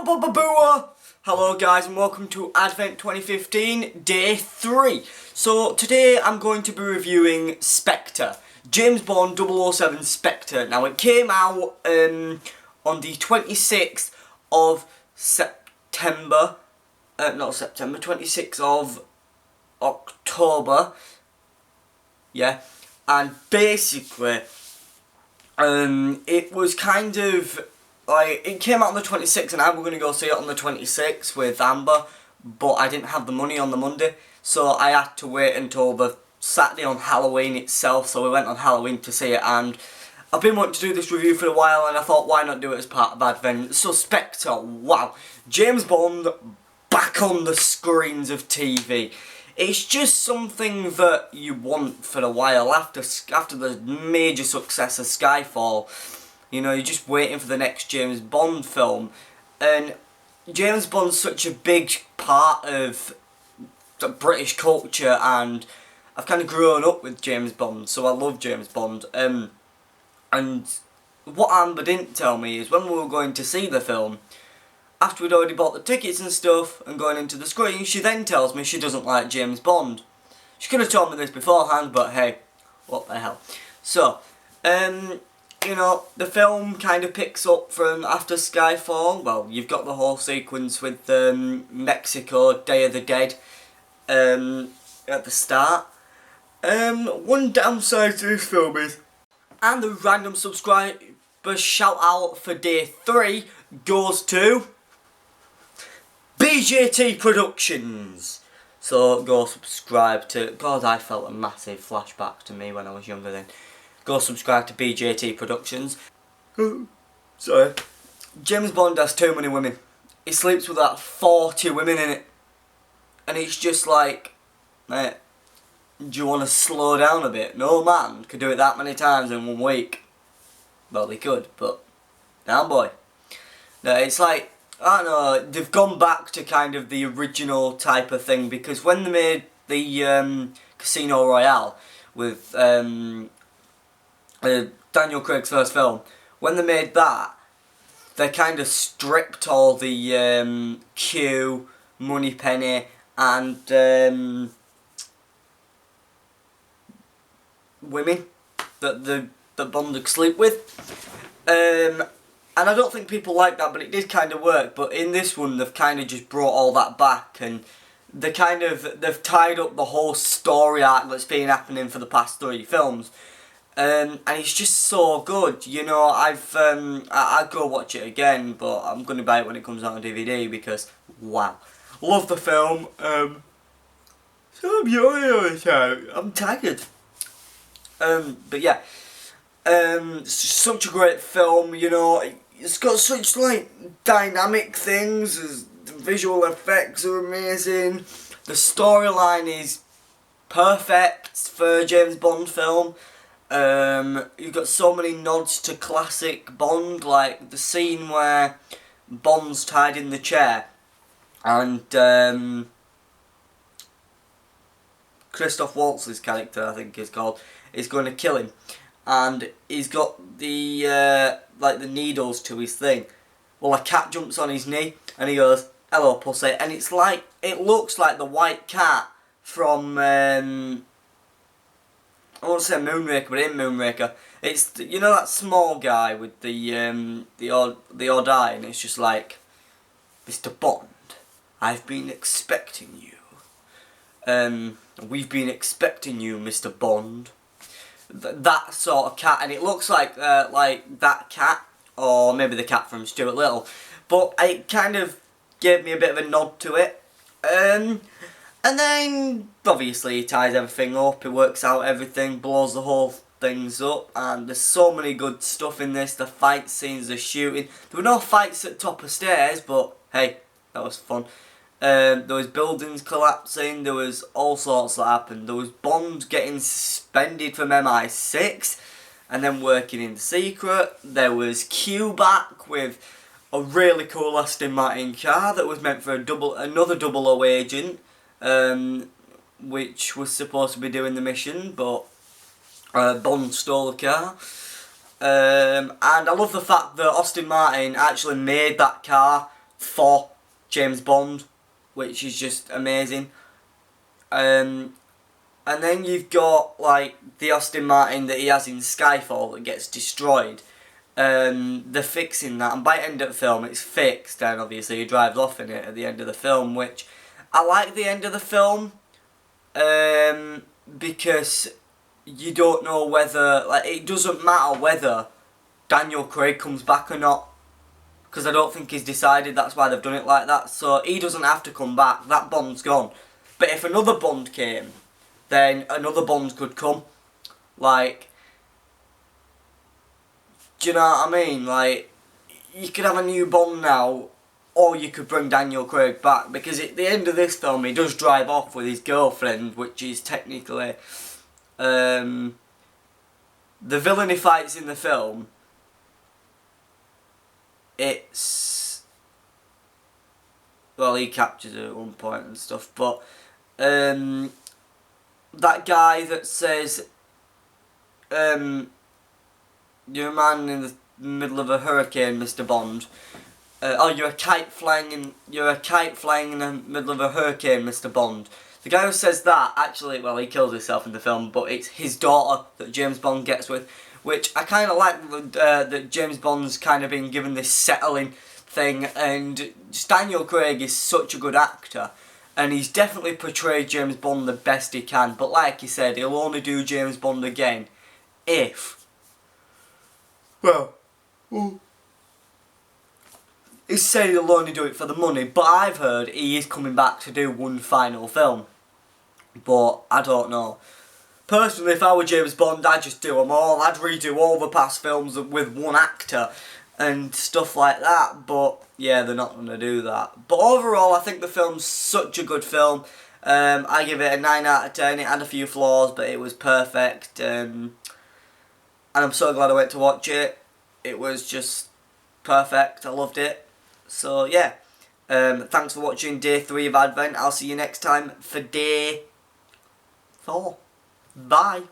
Boo! Hello guys and welcome to Advent 2015 Day 3. So today I'm going to be reviewing Spectre. James Bond 007 Spectre. Now it came out on the 26th of September. 26th of October. Yeah. And basically it was kind of like, it came out on the 26th and I was going to go see it on the 26th with Amber, but I didn't have the money on the Monday, so I had to wait until the Saturday on Halloween itself, so we went on Halloween to see it. And I've been wanting to do this review for a while and I thought, why not do it as part of Advent? So Spectre, wow, James Bond back on the screens of TV. It's just something that you want for a while after the major success of Skyfall. You know, you're just waiting for the next James Bond film. And James Bond's such a big part of the British culture, and I've kind of grown up with James Bond, so I love James Bond. And what Amber didn't tell me is when we were going to see the film, after we'd already bought the tickets and stuff and going into the screen, she then tells me she doesn't like James Bond. She could have told me this beforehand, but hey, what the hell. So, you know, the film kind of picks up from after Skyfall. Well, you've got the whole sequence with Mexico, Day of the Dead, at the start. One downside to this film is, and the random subscriber shout out for Day 3 goes to BJT Productions. So go subscribe to, God, I felt a massive flashback to me when I was younger then. Go subscribe to BJT Productions. Sorry. James Bond has too many women. He sleeps with like 40 women in it. And it's just like, mate, do you want to slow down a bit? No man could do it that many times in 1 week. Well, they could, but damn boy. No, it's like, I don't know, they've gone back to kind of the original type of thing, because when they made the Casino Royale with Daniel Craig's first film, when they made that, they kind of stripped all the Q, Moneypenny, and women that Bond would sleep with. And I don't think people like that, but it did kind of work. But in this one, they've kind of just brought all that back, and they've tied up the whole story arc that's been happening for the past 3 films. And it's just so good, you know. I'd go watch it again, but I'm going to buy it when it comes out on DVD because, wow, love the film. So I'm yawning all the time. I'm tired. But yeah, it's such a great film, you know. It's got such like dynamic things. The visual effects are amazing. The storyline is perfect for a James Bond film. You've got so many nods to classic Bond, like the scene where Bond's tied in the chair and Christoph Waltz's character, I think it's called, is going to kill him, and he's got the like the needles to his thing. Well, a cat jumps on his knee and he goes, "Hello, pussy," and it's like, it looks like the white cat from I won't say Moonraker, but in Moonraker, it's, you know, that small guy with the odd eye, and it's just like, "Mr. Bond, I've been expecting you. We've been expecting you, Mr. Bond." That sort of cat, and it looks like that cat, or maybe the cat from Stuart Little, but it kind of gave me a bit of a nod to it. And then, obviously, he ties everything up, he works out everything, blows the whole things up, and there's so many good stuff in this. The fight scenes, the shooting. There were no fights at top of stairs, but hey, that was fun. There was buildings collapsing, there was all sorts that happened. There was Bond getting suspended from MI6, and then working in secret. There was Q back with a really cool Aston Martin car that was meant for another 00 agent. Which was supposed to be doing the mission, but Bond stole the car. And I love the fact that Aston Martin actually made that car for James Bond, which is just amazing. And then you've got like the Aston Martin that he has in Skyfall that gets destroyed. They're fixing that, and by the end of the film it's fixed, and obviously he drives off in it at the end of the film, which I like the end of the film, because you don't know whether, like, it doesn't matter whether Daniel Craig comes back or not, because I don't think he's decided. That's why they've done it like that. So he doesn't have to come back. That Bond's gone. But if another Bond came, then another Bond could come. Like, do you know what I mean? Like, you could have a new Bond now, or you could bring Daniel Craig back, because at the end of this film he does drive off with his girlfriend, which is technically the villain he fights in the film. It's, well, he captures her at one point and stuff, but that guy that says you're a man in the middle of a hurricane, Mr. Bond. You're a kite flying in the middle of a hurricane, Mr. Bond. The guy who says that, actually, well, he kills himself in the film, but it's his daughter that James Bond gets with, which I kind of like that James Bond's kind of been given this settling thing, and Daniel Craig is such a good actor, and he's definitely portrayed James Bond the best he can, but like he said, he'll only do James Bond again if, well, he said he'll only do it for the money, but I've heard he is coming back to do one final film. But I don't know. Personally, if I were James Bond, I'd just do them all. I'd redo all the past films with one actor and stuff like that. But yeah, they're not going to do that. But overall, I think the film's such a good film. I give it a 9 out of 10. It had a few flaws, but it was perfect. And I'm so glad I went to watch it. It was just perfect. I loved it. So yeah, thanks for watching day 3 of Advent. I'll see you next time for day 4. Bye.